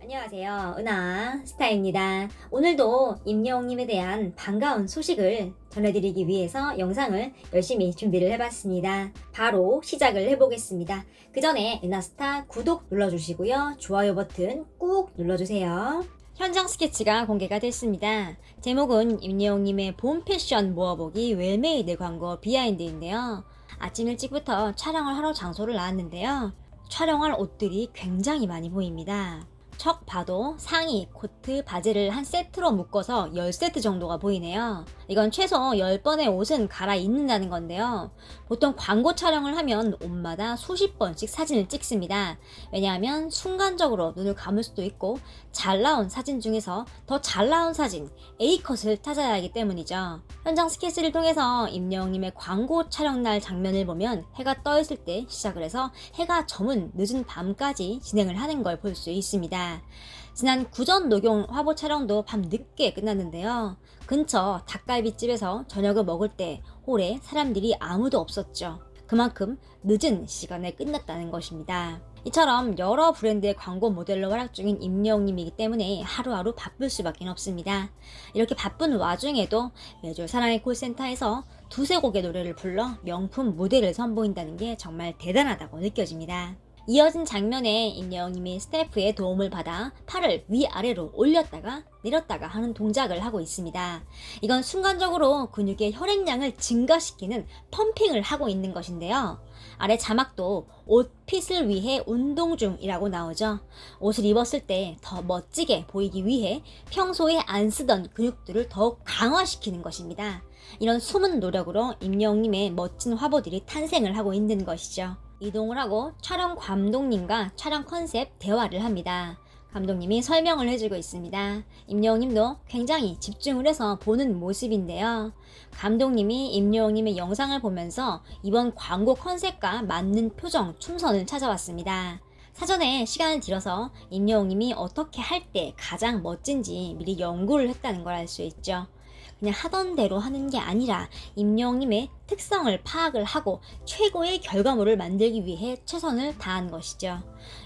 안녕하세요. 은하 스타입니다. 오늘도 임영웅님에 대한 반가운 소식을 전해드리기 위해서 영상을 열심히 준비를 해봤습니다. 바로 시작을 해보겠습니다. 그 전에 은하스타 구독 눌러주시고요. 좋아요 버튼 꾹 눌러주세요. 현장 스케치가 공개가 됐습니다. 제목은 임영웅님의 봄 패션 모아보기 웰메이드 광고 비하인드인데요. 아침 일찍부터 촬영을 하러 장소를 나왔는데요. 촬영할 옷들이 굉장히 많이 보입니다. 척 봐도 상의, 코트, 바지를 한 세트로 묶어서 10세트 정도가 보이네요. 이건 최소 10번의 옷은 갈아입는다는 건데요. 보통 광고 촬영을 하면 옷마다 수십 번씩 사진을 찍습니다. 왜냐하면 순간적으로 눈을 감을 수도 있고 잘 나온 사진 중에서 더 잘 나온 사진, A컷을 찾아야 하기 때문이죠. 현장 스케치를 통해서 임영웅님의 광고 촬영날 장면을 보면 해가 떠 있을 때 시작을 해서 해가 저문 늦은 밤까지 진행을 하는 걸 볼 수 있습니다. 지난 구전 녹용 화보 촬영도 밤 늦게 끝났는데요. 근처 닭갈비집에서 저녁을 먹을 때 홀에 사람들이 아무도 없었죠. 그만큼 늦은 시간에 끝났다는 것입니다. 이처럼 여러 브랜드의 광고 모델로 활약 중인 임영웅님이기 때문에 하루하루 바쁠 수밖에 없습니다. 이렇게 바쁜 와중에도 매주 사랑의 콜센터에서 두세 곡의 노래를 불러 명품 무대를 선보인다는 게 정말 대단하다고 느껴집니다. 이어진 장면에 임영웅님이 스태프의 도움을 받아 팔을 위아래로 올렸다가 내렸다가 하는 동작을 하고 있습니다. 이건 순간적으로 근육의 혈액량을 증가시키는 펌핑을 하고 있는 것인데요. 아래 자막도 옷 핏을 위해 운동 중이라고 나오죠. 옷을 입었을 때 더 멋지게 보이기 위해 평소에 안 쓰던 근육들을 더욱 강화시키는 것입니다. 이런 숨은 노력으로 임영웅님의 멋진 화보들이 탄생을 하고 있는 것이죠. 이동을 하고 촬영 감독님과 촬영 컨셉 대화를 합니다. 감독님이 설명을 해주고 있습니다. 임영웅님도 굉장히 집중을 해서 보는 모습인데요. 감독님이 임영웅님의 영상을 보면서 이번 광고 컨셉과 맞는 표정, 춤선을 찾아왔습니다. 사전에 시간을 들여서 임영웅님이 어떻게 할 때 가장 멋진지 미리 연구를 했다는 걸 알 수 있죠. 그냥 하던 대로 하는 게 아니라 임영웅님의 특성을 파악을 하고 최고의 결과물을 만들기 위해 최선을 다한 것이죠.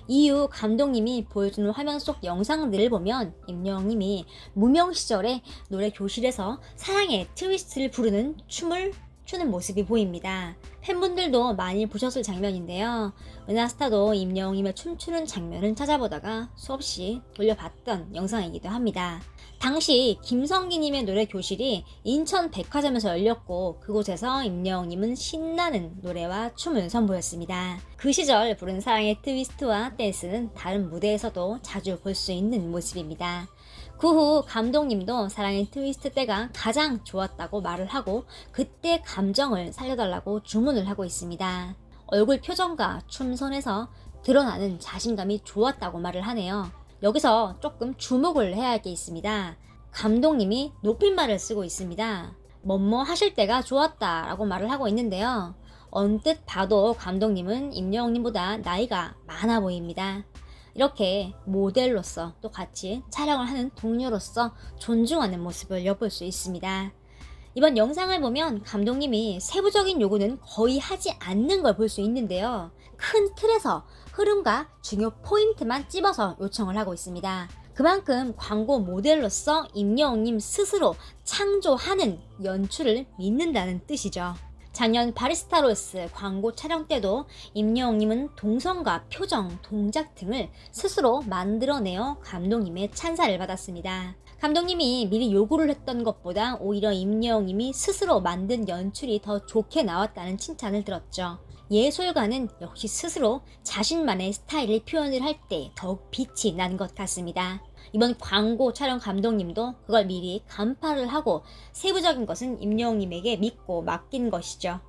이후 감독님이 보여주는 화면 속 영상들을 보면 임영웅님이 무명 시절에 노래 교실에서 사랑의 트위스트를 부르는 춤을 추는 모습이 보입니다. 팬분들도 많이 보셨을 장면인데요. 은하스타도 임영웅님의 춤추는 장면을 찾아보다가 수없이 돌려봤던 영상이기도 합니다. 당시 김성기님의 노래 교실이 인천 백화점에서 열렸고 그곳에서 임영웅님은 신나는 노래와 춤을 선보였습니다. 그 시절 부른 사랑의 트위스트와 댄스는 다른 무대에서도 자주 볼 수 있는 모습입니다. 그 후 감독님도 사랑의 트위스트 때가 가장 좋았다고 말을 하고 그때 감정을 살려달라고 주문을 하고 있습니다. 얼굴 표정과 춤선에서 드러나는 자신감이 좋았다고 말을 하네요. 여기서 조금 주목을 해야 할 게 있습니다. 감독님이 높임말을 쓰고 있습니다. 뭐뭐 하실 때가 좋았다 라고 말을 하고 있는데요. 언뜻 봐도 감독님은 임영웅님보다 나이가 많아 보입니다. 이렇게 모델로서 또 같이 촬영을 하는 동료로서 존중하는 모습을 엿볼 수 있습니다. 이번 영상을 보면 감독님이 세부적인 요구는 거의 하지 않는 걸 볼 수 있는데요. 큰 틀에서 흐름과 중요 포인트만 찝어서 요청을 하고 있습니다. 그만큼 광고 모델로서 임영웅님 스스로 창조하는 연출을 믿는다는 뜻이죠. 작년 바리스타로스 광고 촬영 때도 임영웅님은 동선과 표정, 동작 등을 스스로 만들어내어 감독님의 찬사를 받았습니다. 감독님이 미리 요구를 했던 것보다 오히려 임영웅님이 스스로 만든 연출이 더 좋게 나왔다는 칭찬을 들었죠. 예술가는 역시 스스로 자신만의 스타일을 표현을 할 때 더욱 빛이 난 것 같습니다. 이번 광고 촬영 감독님도 그걸 미리 간파를 하고 세부적인 것은 임영웅님에게 믿고 맡긴 것이죠.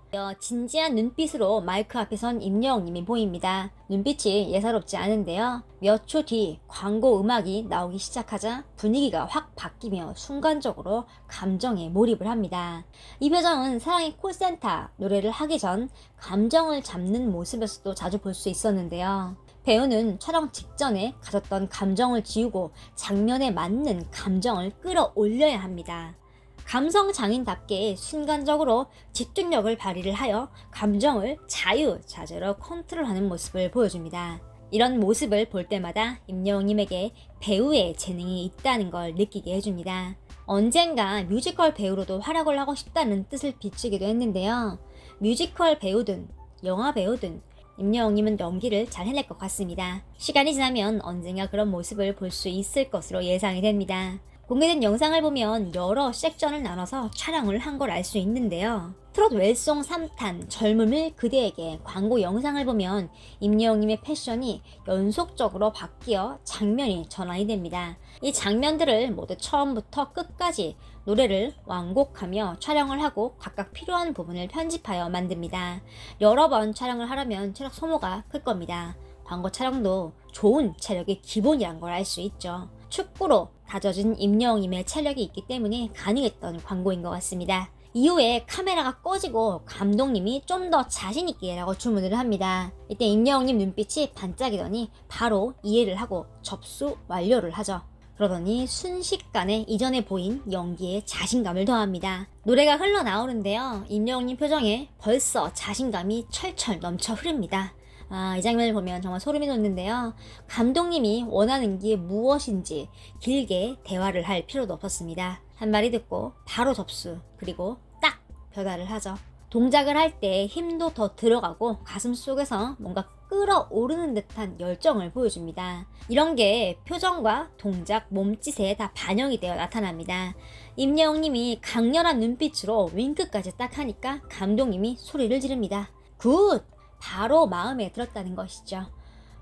진지한 눈빛으로 마이크 앞에 선 임영웅님이 보입니다. 눈빛이 예사롭지 않은데요. 몇 초 뒤 광고 음악이 나오기 시작하자 분위기가 확 바뀌며 순간적으로 감정에 몰입을 합니다. 이 표정은 사랑의 콜센터 노래를 하기 전 감정을 잡는 모습에서도 자주 볼 수 있었는데요. 배우는 촬영 직전에 가졌던 감정을 지우고 장면에 맞는 감정을 끌어올려야 합니다. 감성 장인답게 순간적으로 집중력을 발휘를 하여 감정을 자유자재로 컨트롤하는 모습을 보여줍니다. 이런 모습을 볼 때마다 임영웅님에게 배우의 재능이 있다는 걸 느끼게 해줍니다. 언젠가 뮤지컬 배우로도 활약을 하고 싶다는 뜻을 비추기도 했는데요. 뮤지컬 배우든 영화 배우든 임영웅님은 연기를 잘 해낼 것 같습니다. 시간이 지나면 언젠가 그런 모습을 볼 수 있을 것으로 예상이 됩니다. 공개된 영상을 보면 여러 섹션을 나눠서 촬영을 한 걸 알 수 있는데요. 트롯 웰송 3탄 젊음을 그대에게 광고 영상을 보면 임영웅님의 패션이 연속적으로 바뀌어 장면이 전환이 됩니다. 이 장면들을 모두 처음부터 끝까지 노래를 완곡하며 촬영을 하고 각각 필요한 부분을 편집하여 만듭니다. 여러 번 촬영을 하려면 체력 소모가 클 겁니다. 광고 촬영도 좋은 체력이 기본이란 걸 알 수 있죠. 축구로 다져진 임영웅님의 체력이 있기 때문에 가능했던 광고인 것 같습니다. 이후에 카메라가 꺼지고 감독님이 좀 더 자신있게 라고 주문을 합니다. 이때 임영웅님 눈빛이 반짝이더니 바로 이해를 하고 접수 완료를 하죠. 그러더니 순식간에 이전에 보인 연기에 자신감을 더합니다. 노래가 흘러나오는데요. 임영웅님 표정에 벌써 자신감이 철철 넘쳐 흐릅니다. 이 장면을 보면 정말 소름이 돋는데요. 감독님이 원하는 게 무엇인지 길게 대화를 할 필요도 없었습니다. 한 마디 듣고 바로 접수, 그리고 딱 변화를 하죠. 동작을 할 때 힘도 더 들어가고 가슴 속에서 뭔가 끌어오르는 듯한 열정을 보여줍니다. 이런 게 표정과 동작, 몸짓에 다 반영이 되어 나타납니다. 임영웅님이 강렬한 눈빛으로 윙크까지 딱 하니까 감독님이 소리를 지릅니다. 굿! 바로 마음에 들었다는 것이죠.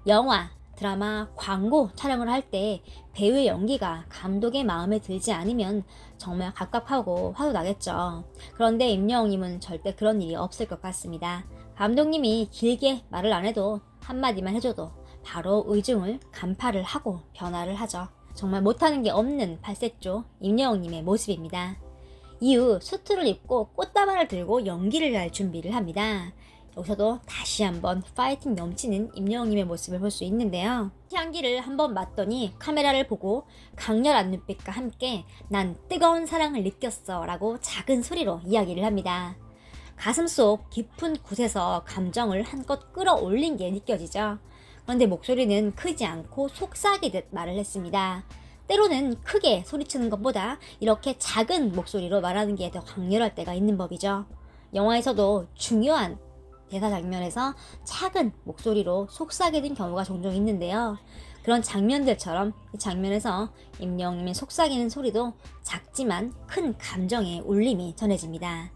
영화, 드라마, 광고 촬영을 할 때 배우의 연기가 감독의 마음에 들지 않으면 정말 갑갑하고 화도 나겠죠. 그런데 임영웅님은 절대 그런 일이 없을 것 같습니다. 감독님이 길게 말을 안 해도 한마디만 해줘도 바로 의중을 간파를 하고 변화를 하죠. 정말 못하는 게 없는 팔색조 임영웅님의 모습입니다. 이후 수트를 입고 꽃다발을 들고 연기를 할 준비를 합니다. 여기서도 다시 한번 파이팅 넘치는 임영웅님의 모습을 볼 수 있는데요. 향기를 한번 맡더니 카메라를 보고 강렬한 눈빛과 함께 난 뜨거운 사랑을 느꼈어 라고 작은 소리로 이야기를 합니다. 가슴속 깊은 곳에서 감정을 한껏 끌어올린 게 느껴지죠. 그런데 목소리는 크지 않고 속삭이듯 말을 했습니다. 때로는 크게 소리치는 것보다 이렇게 작은 목소리로 말하는 게 더 강렬할 때가 있는 법이죠. 영화에서도 중요한 대사 장면에서 작은 목소리로 속삭이는 경우가 종종 있는데요. 그런 장면들처럼 이 장면에서 임영웅님의 속삭이는 소리도 작지만 큰 감정의 울림이 전해집니다.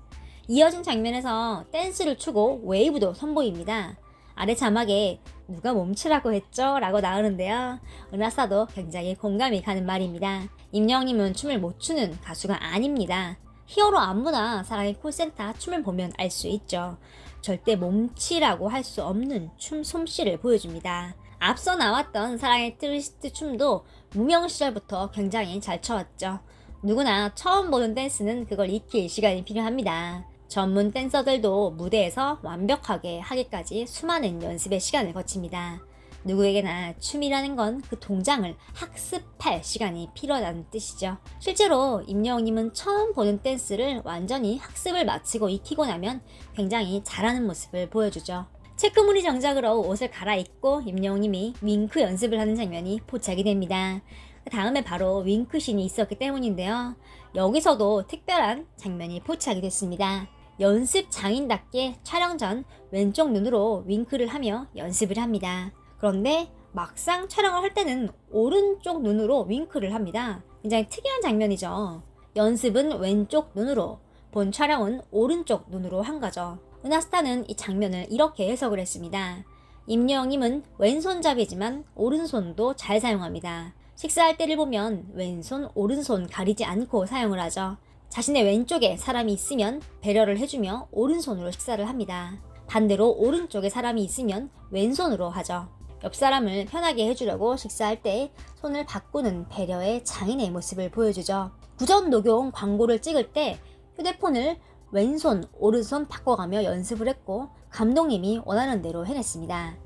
이어진 장면에서 댄스를 추고 웨이브도 선보입니다. 아래 자막에 누가 멈추라고 했죠? 라고 나오는데요. 은하사도 굉장히 공감이 가는 말입니다. 임영웅님은 춤을 못 추는 가수가 아닙니다. 히어로 안무나 사랑의 콜센터 춤을 보면 알 수 있죠. 절대 몸치라고 할 수 없는 춤 솜씨를 보여줍니다. 앞서 나왔던 사랑의 트위스트 춤도 무명 시절부터 굉장히 잘 춰왔죠. 누구나 처음 보는 댄스는 그걸 익힐 시간이 필요합니다. 전문 댄서들도 무대에서 완벽하게 하기까지 수많은 연습의 시간을 거칩니다. 누구에게나 춤이라는 건 그 동작을 학습할 시간이 필요하다는 뜻이죠. 실제로 임영웅님은 처음 보는 댄스를 완전히 학습을 마치고 익히고 나면 굉장히 잘하는 모습을 보여주죠. 체크무늬 정장으로 옷을 갈아입고 임영웅님이 윙크 연습을 하는 장면이 포착이 됩니다. 그 다음에 바로 윙크신이 있었기 때문인데요. 여기서도 특별한 장면이 포착이 됐습니다. 연습 장인답게 촬영 전 왼쪽 눈으로 윙크를 하며 연습을 합니다. 그런데 막상 촬영을 할 때는 오른쪽 눈으로 윙크를 합니다. 굉장히 특이한 장면이죠. 연습은 왼쪽 눈으로, 본 촬영은 오른쪽 눈으로 한 거죠. 은하스타는 이 장면을 이렇게 해석을 했습니다. 임영웅님은 왼손잡이지만 오른손도 잘 사용합니다. 식사할 때를 보면 왼손, 오른손 가리지 않고 사용을 하죠. 자신의 왼쪽에 사람이 있으면 배려를 해주며 오른손으로 식사를 합니다. 반대로 오른쪽에 사람이 있으면 왼손으로 하죠. 옆 사람을 편하게 해주려고 식사할 때 손을 바꾸는 배려의 장인의 모습을 보여주죠. 구전 녹용 광고를 찍을 때 휴대폰을 왼손, 오른손 바꿔가며 연습을 했고 감독님이 원하는 대로 해냈습니다.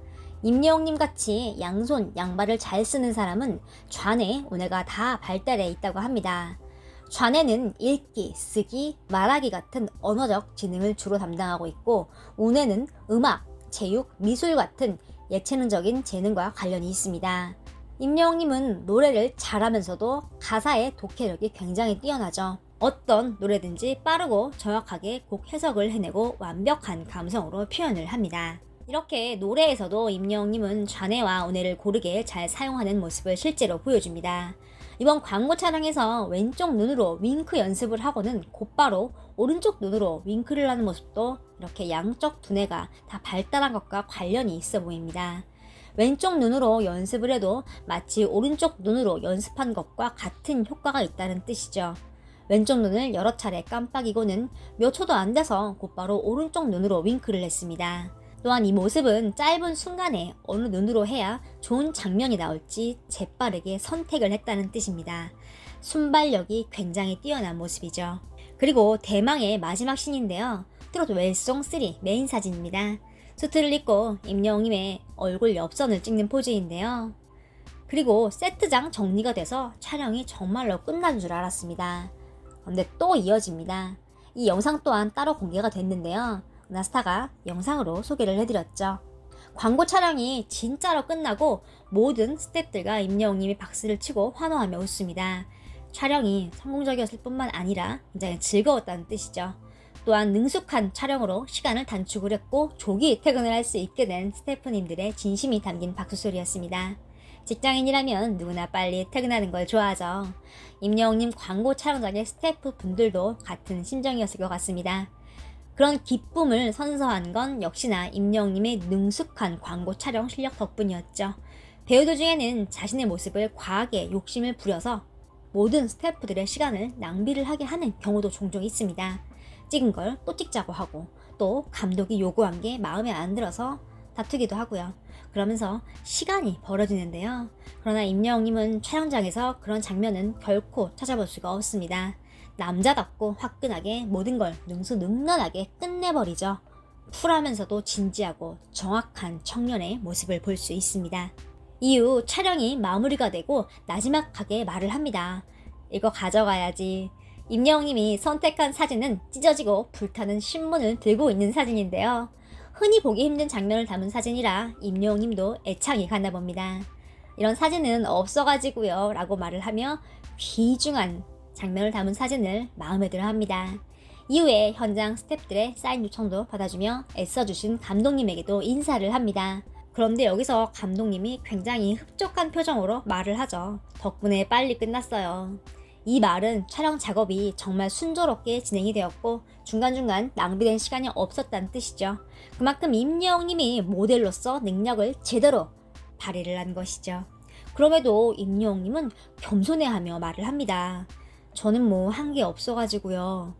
임영웅님 같이 양손, 양발을 잘 쓰는 사람은 좌뇌, 우뇌가 다 발달해 있다고 합니다. 좌뇌는 읽기, 쓰기, 말하기 같은 언어적 지능을 주로 담당하고 있고 우뇌는 음악, 체육, 미술 같은 예체능적인 재능과 관련이 있습니다. 임영웅님은 노래를 잘하면서도 가사의 독해력이 굉장히 뛰어나죠. 어떤 노래든지 빠르고 정확하게 곡 해석을 해내고 완벽한 감성으로 표현을 합니다. 이렇게 노래에서도 임영웅님은 좌뇌와 우뇌를 고르게 잘 사용하는 모습을 실제로 보여줍니다. 이번 광고 촬영에서 왼쪽 눈으로 윙크 연습을 하고는 곧바로 오른쪽 눈으로 윙크를 하는 모습도 이렇게 양쪽 두뇌가 다 발달한 것과 관련이 있어 보입니다. 왼쪽 눈으로 연습을 해도 마치 오른쪽 눈으로 연습한 것과 같은 효과가 있다는 뜻이죠. 왼쪽 눈을 여러 차례 깜빡이고는 몇 초도 안 돼서 곧바로 오른쪽 눈으로 윙크를 했습니다. 또한 이 모습은 짧은 순간에 어느 눈으로 해야 좋은 장면이 나올지 재빠르게 선택을 했다는 뜻입니다. 순발력이 굉장히 뛰어난 모습이죠. 그리고 대망의 마지막 씬인데요. 트로트 웰송 3 메인 사진입니다. 수트를 입고 임영웅님의 얼굴 옆선을 찍는 포즈인데요. 그리고 세트장 정리가 돼서 촬영이 정말로 끝난 줄 알았습니다. 그런데 또 이어집니다. 이 영상 또한 따로 공개가 됐는데요. 은하스타가 영상으로 소개를 해드렸죠. 광고 촬영이 진짜로 끝나고 모든 스태프들과 임영웅님이 박수를 치고 환호하며 웃습니다. 촬영이 성공적이었을 뿐만 아니라 굉장히 즐거웠다는 뜻이죠. 또한 능숙한 촬영으로 시간을 단축을 했고 조기 퇴근을 할 수 있게 된 스태프님들의 진심이 담긴 박수 소리였습니다. 직장인이라면 누구나 빨리 퇴근하는 걸 좋아하죠. 임영웅님 광고 촬영장의 스태프분들도 같은 심정이었을 것 같습니다. 그런 기쁨을 선사한 건 역시나 임영웅님의 능숙한 광고 촬영 실력 덕분이었죠. 배우들 중에는 자신의 모습을 과하게 욕심을 부려서 모든 스태프들의 시간을 낭비를 하게 하는 경우도 종종 있습니다. 찍은 걸 또 찍자고 하고 또 감독이 요구한 게 마음에 안 들어서 다투기도 하고요. 그러면서 시간이 벌어지는데요. 그러나 임영웅님은 촬영장에서 그런 장면은 결코 찾아볼 수가 없습니다. 남자답고 화끈하게 모든 걸 능수능란하게 끝내버리죠. 쿨하면서도 진지하고 정확한 청년의 모습을 볼 수 있습니다. 이후 촬영이 마무리가 되고 나지막하게 말을 합니다. 이거 가져가야지. 임영웅님이 선택한 사진은 찢어지고 불타는 신문을 들고 있는 사진인데요. 흔히 보기 힘든 장면을 담은 사진이라 임영웅님도 애착이 갔나 봅니다. 이런 사진은 없어가지고요 라고 말을 하며 귀중한 장면을 담은 사진을 마음에 들어 합니다. 이후에 현장 스태프들의 사인 요청도 받아주며 애써주신 감독님에게도 인사를 합니다. 그런데 여기서 감독님이 굉장히 흡족한 표정으로 말을 하죠. 덕분에 빨리 끝났어요. 이 말은 촬영 작업이 정말 순조롭게 진행이 되었고 중간중간 낭비된 시간이 없었다는 뜻이죠. 그만큼 임영웅님이 모델로서 능력을 제대로 발휘를 한 것이죠. 그럼에도 임영웅님은 겸손해하며 말을 합니다. 저는 뭐 한 게 없어가지고요.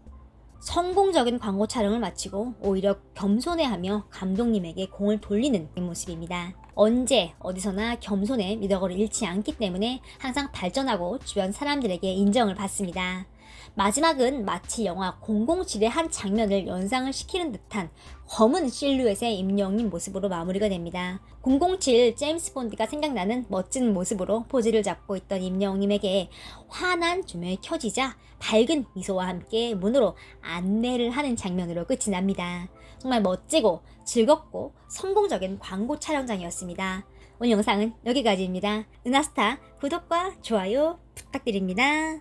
성공적인 광고 촬영을 마치고 오히려 겸손해하며 감독님에게 공을 돌리는 모습입니다. 언제 어디서나 겸손의 미덕을 잃지 않기 때문에 항상 발전하고 주변 사람들에게 인정을 받습니다. 마지막은 마치 영화 007의 한 장면을 연상을 시키는 듯한 검은 실루엣의 임영웅님 모습으로 마무리가 됩니다. 007 제임스 본드가 생각나는 멋진 모습으로 포즈를 잡고 있던 임영웅님에게 환한 조명이 켜지자 밝은 미소와 함께 문으로 안내를 하는 장면으로 끝이 납니다. 정말 멋지고 즐겁고 성공적인 광고 촬영장이었습니다. 오늘 영상은 여기까지입니다. 은하스타 구독과 좋아요 부탁드립니다.